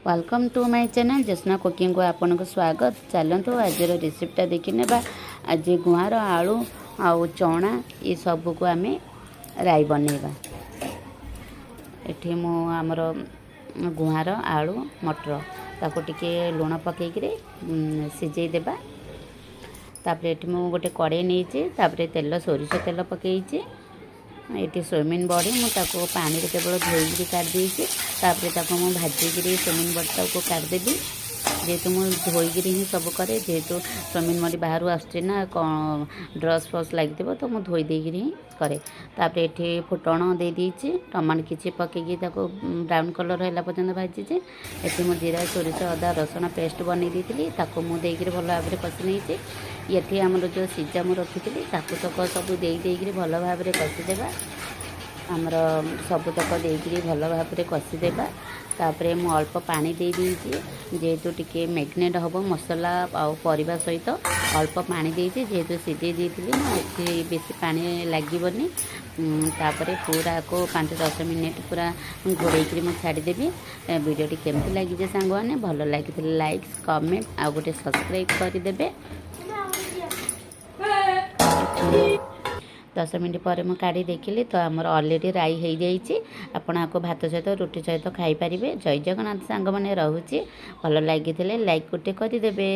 Welcome to my channel Jyotsna cooking को आपन को स्वागत। चलतु आज रेसिपीटा देखी नेबा। आज गुआर आलू आउ चना ये सब को आम राई बनैबा। एठी मो आमर गुआर आलू मटर ताको टिके लुण पकईकि सिझे देबा। तापर एठी मो गोटे कड़े नहीं तापर तेल सोरिष तेल पकईची। ये सोयाबीन बड़ी मुझे पानी केवल धोईक काटिदेची। मुझे भाजिकी सोयाबीन बड़ी को काटिदेवी। जेहेतु मुझे धोईक ही सब करे, जेहेतु सोयाबीन बड़ी बाहर आसना ड्रस फस लगी तो मुझे धोई देकर ही करे। तापर ये फुटण दे देची, टमाटो किसी पकईकी ब्राउन कलर है पर्यटन भाजीचे। ये मुझे जीरा सोरिष अदा रसुण पेस्ट बन देती मुझे भल भाव में कषि नहीं। ये आमर जो सीजा मुझे रखी तक सब देकर भल भाव में कषिदेवा। आमर सबुतक देकर भल भाव में कषिदेवा। तापर मु अल्प पानी दे देती, जेहेतु टिके मैग्नेट हम मसला आउ परिवा सहित अल्प पानी देती, जेहेतु सीझे देती बेसी पानी लगनी। तापर पूरा को 5-10 मिनट पूरा घोड़े मुझे छाड़देवी। वीडियोटी केमती लगी सांग मैंने भल लगी लाइक कमेंट आ गोटे सब्सक्राइब करदे। 10 मिनट पर मुझे काढ़ी देखिली तो आमर ऑलरेडी राई हो जाइए। आपण आपको भात सहित रुटी सहित खाई पारे। जय जगन्नाथ सांग मैंने रोचे। भल लगी लाइक गोटे करदे।